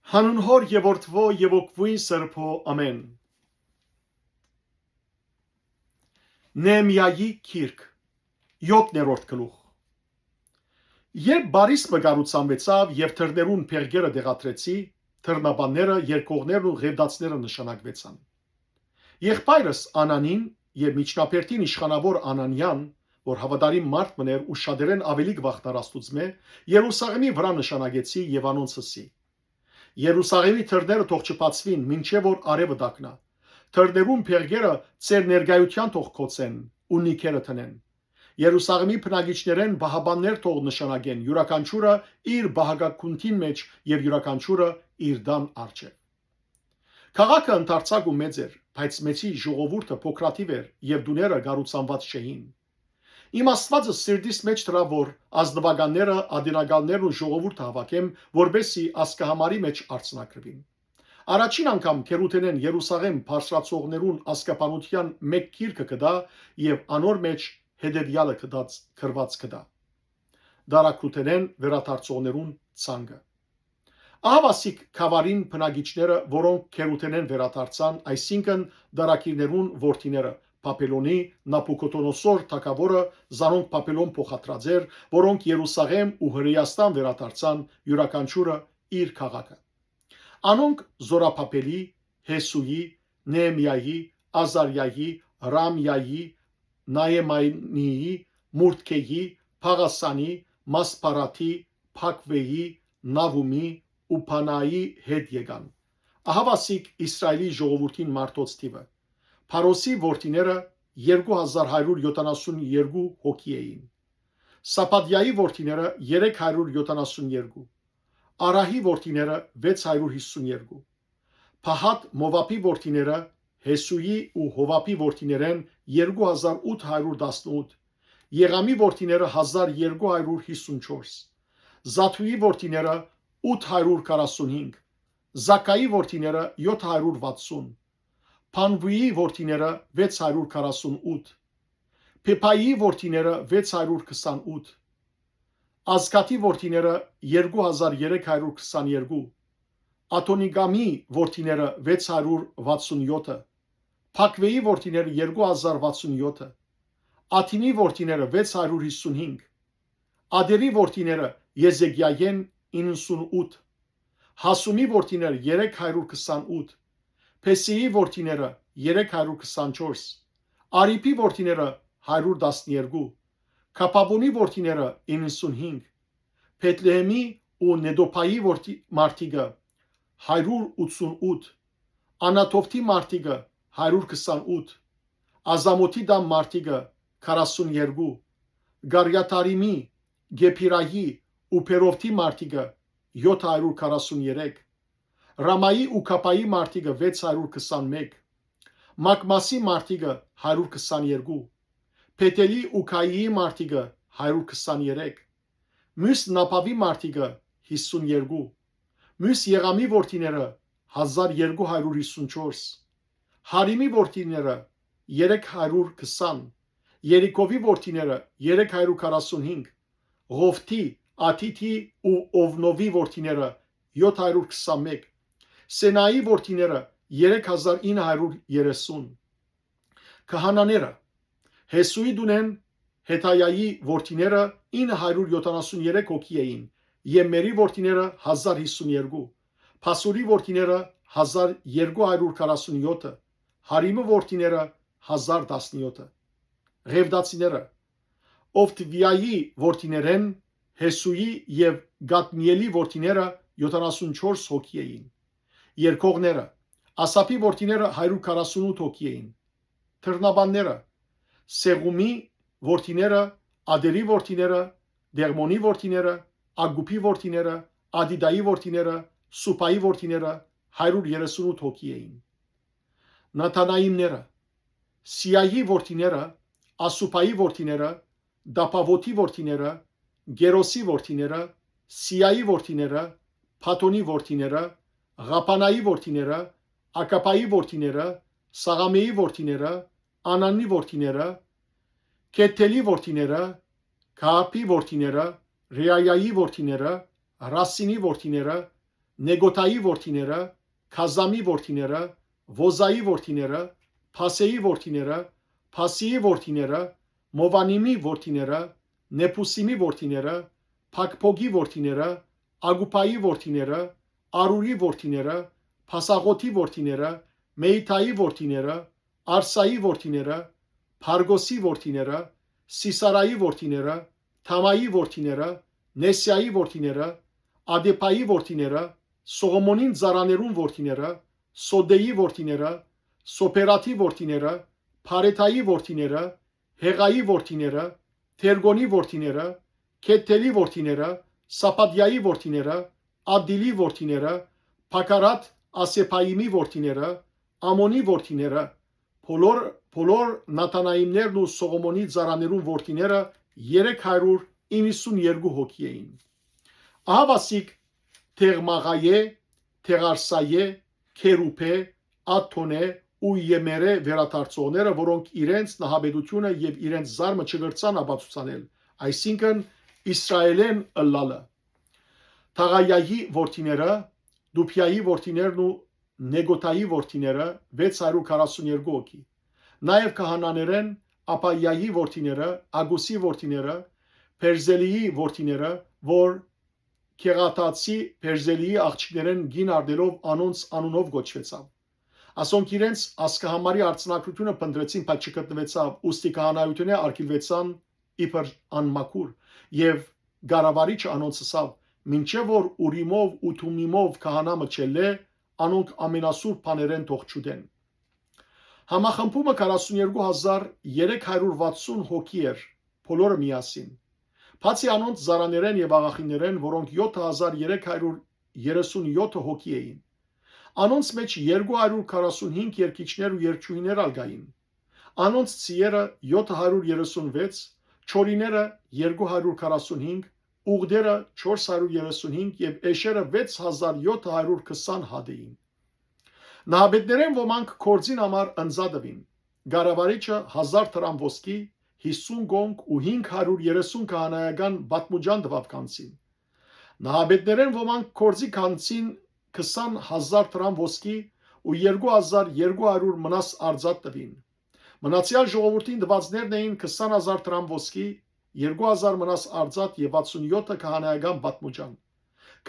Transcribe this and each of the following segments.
Հանուն հոր եւ որդվո եւ օգվույն սրբո ամեն։ Նեեմիայի գիրք 7-րդ գլուխ։ Երբ Բարիսպը կառուցանվեցավ եւ թրներուն փեղկերը դեղատրեցի, թրնաբանները, երկողներն ու ղևդացները նշանակվեցան։ Եղբայրս Անանին եւ միջնապերտին իշխանավոր Անանյան, որ հավատարիմ մարդ մներ ու շատերեն ավելի գվախտար Աստուծմե, Երուսաղեմի վրա նշանակեցի եւ անոնց ասի. Երուսաղեմի թրները թող չփածվին, մինչեւ որ արևը դակնա։ Թրներուն փեղկերը ծեր ներկայության թող կոծեն ու նիքերը տնեն։ Երուսաղեմի բնակիչներեն բահաբաններ թող նշանակեն, յուրաքանչյուրը իր բահագակունտին մեջ եւ յուրաքանչյուրը իր դան արջև։ Քաղաքը ընդարձակ ու մեծ էր, բայց մեծի ժողովուրդը փոքրաթիվ էր եւ դուները գառուցանված չէին։ Իմ Աստվածը սիրտիս մեջ դրա որ ազնվականները, ադինագալներն ու ժողովուրդը հավաքեմ, որբեսի ասկահամարի մեջ արցնակրվին։ Առաջին անգամ Քերութենեն Երուսաղեմ բարձրացողներուն ասկապանության մեկ գիրքը կդա եւ անոր մեջ հետեւյալը գրված կդա։ Դարակրութենեն վերաթարցողներուն ցանկը։ Ահավասիկ քավարին բնագիչները, որոնք Քերութենեն վերաթարցան, այսինքն դարակիրներուն որդիները, Պապելոնի Նապուկոդոնոսոր թագավորը, զանոնք Պապելոն փոխադրած էր, որոնք Երուսաղեմ ու Հրեաստան վերաթարցան, յուրաքանչյուրը իր քաղաքը։ Անոնք Զորապապելի, Հեսուի, Նեեմիայի, Ազարիայի, Ռամիայի, Նայեմայնիի, Մուրդքեի, Փաղասանի, Մասփարաթի, Փակվեի, Նավումի ու Փանայի հետ եկան։ Ահավասիկ Իսրայելի ժողովրդին մարդոց թիվը։ Փարոսի որդիները 2172 հոգի էին։ Սապադիայի որդիները 372, Արահի որդիները 652, Փահատ Մովապի որդիները Հեսուի ու Հովապի որդիներեն 2818, Եղամի որդիները 1254, Զաթուի որդիները 845, Զակայի որդիները 760, Փանվուի որդիները 648, Փեփայի որդիները 628, Ազգաթի որդիները 2322, Աթոնիգամի որդիները 667, Փակվեի որդիները 2067, Աթինի որդիները 655, Ադերի որդիները Եզեգիայեն 98, Հասումի որդիները 328, Փեսիի որդիները 324, Արիփի որդիները 112, Քապաբոնի որդիները 95, Փեթլեհեմի ու Նեդոփայի մարդիկը 188, Անաթոֆթի մարդիկը 128, Ազամոթի դամ մարդիկը 42, Գարյաթարիմի, Գեփիրայի ու Փերովթի մարդիկը 743, Ռամայի ու Կապայի մարդիկը 621, Մակմասի մարդիկը 122, Փետելի ու Քայի մարդիկը 123, Մյուս Նապավի մարդիկը 52, Մյուս Եղամի որդիները 1254, Հարիմի որդիները 320, Երիկովի որդիները 345, Ղովթի, Աթիթի ու Օվնովի որդիները 721, Սենայի որդիները 3930, Քահանաները Հեսուի դունեն Հետայայի որդիները 973 հոգի էին, Եմերի որդիները 1052, Փասուրի որդիները 1247, Հարիմի որդիները 1017, Ղևդացիները Օվտվիայի որդիներեն Հեսուի եւ Գատմիելի որդիները 74 հոգի էին։ Երկողները Ասապի որդիները 148 հոգի էին։ Թրնաբանները Սեղումի որդիները, Ադերի որդիները, Դերմոնի որդիները, Ագուփի որդիները, Ադիդայի որդիները, Սուպայի որդիները 138 հոգի էին։ Նաթանայիմները Սիայի որդիները, Ասուպայի որդիները, Դապավոթի որդիները, Գերոսի որդիները, Սիայի որդիները, Փաթոնի որդիները, Ղապանայի որդիները, Ակապայի որդիները, Սաղամեի որդիները, Անանի որդիները, Քեթելի որդիները, Քահապի որդիները, Ռեայայի որդիները, Ռասինի որդիները, Նեգոտայի որդիները, Քազամի որդիները, Ոզայի որդիները, Փասեի որդիները, Փասիի որդիները, Մովանիմի որդիները, Նեփուսիմի որդիները, Փակփոգի որդիները, Ագուփայի որդիները, Արուրի որդիները, Փասաղոթի որդիները, Մեիթայի որդիները, Արսայի որդիները, Փարգոսի որդիները, Սիսարայի որդիները, Թամայի որդիները, Նեսիայի որդիները, Ադեփայի որդիները, Սողոմոնին ծառաներուն որդիները, Սոդեի որդիները, Սոփերաթի որդիները, Փարեթայի որդիները, Հեղայի որդիները, Թերգոնի որդիները, Քեթելի որդիները, Սապադիայի որդիները, Ադիլի որդիները, Փակարաթ Ասեփայիմի որդիները, Ամոնի որդիները, բոլոր Նաթանայիմներն ու Սողոմոնի ծառաներուն որդիները 392 հոգի էին։ Ահավասիկ Թեղմաղայե, Թեղարսայե, Քերուփե, Աթոնե ու Եմերե վերադարձողները, որոնք իրենց նահաբեդությունը եւ իրենց զարմը չգրցան ապացուցանել, այսինքն Իսրայելեն ըլլալը։ Թաղայայի որդիները, Դուփյայի որդիներն ու Նեգոտայի որդիները 642 հոգի։ Նաև քահանաներեն Ապայայի որդիները, Ագուսի որդիները, Պերզելիի որդիները, որ Քեղաթացի Պերզելիի աղջիկներեն գին արդելով անոնց անունով գոչվեցավ։ Ասոնք իրենց ասկահամարի արցնակությունը փնտրեցին, բայց չգտնվեցավ, ուստի քահանայությունը արգելվեցան իբր անմաքուր եւ գարավարիչը անոնց ասավ. «Մինչև որ Ուրիմով ու Թումիմով քահանա մչելե, անոնք ամենասուրբ բաներեն թող չուտեն»։ Համախմբումը 42360 հոգի էր, բոլորը միասին։ Բացի անոնց զարաներեն եւ աղախիներեն, որոնք 7337 հոգի էին։ Անոնց մեջ 245 երգիչներ ու երգչուհիներ ալգային։ Անոնց ծիերը 736, չորիները 245, ուղդերը 435 եւ էշերը 6720 հատ էին։ Նահաբետներեն ոմանք կորձին համար ընձադվին։ Գարավարիչը 1000 դրամ ոսկի, 50 գոնգ ու 530 քահանայական բատմուջան տվավ կանցին։ Նահաբետներեն ոմանք կորձի կանցին 20000 դրամ ոսկի ու 2200 մնաս արձատ տվին։ Մնացյալ ժողովրդին տվածներն էին 20000 դրամ ոսկի, 2000 մնաս արձատ եւ 67 քահանայական բատմուջան։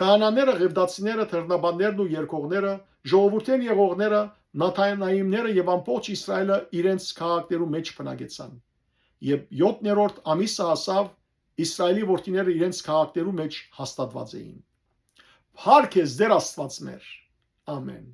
Քահանաները, ղևդացիները, թերնաբաններն ու երկողները, ժողովրդեն եղողները, Նաթանայիմները եւ ամբողջ Իսրայելը իրենց քաղաքներու մեջ բնակեցան։ Եվ 7-րդ ամիսը հասավ, Իսրայելի որդիները իրենց քաղաքներու մեջ հաստատված էին։ Փառք ես Տեր Աստված մեր։ Ամեն։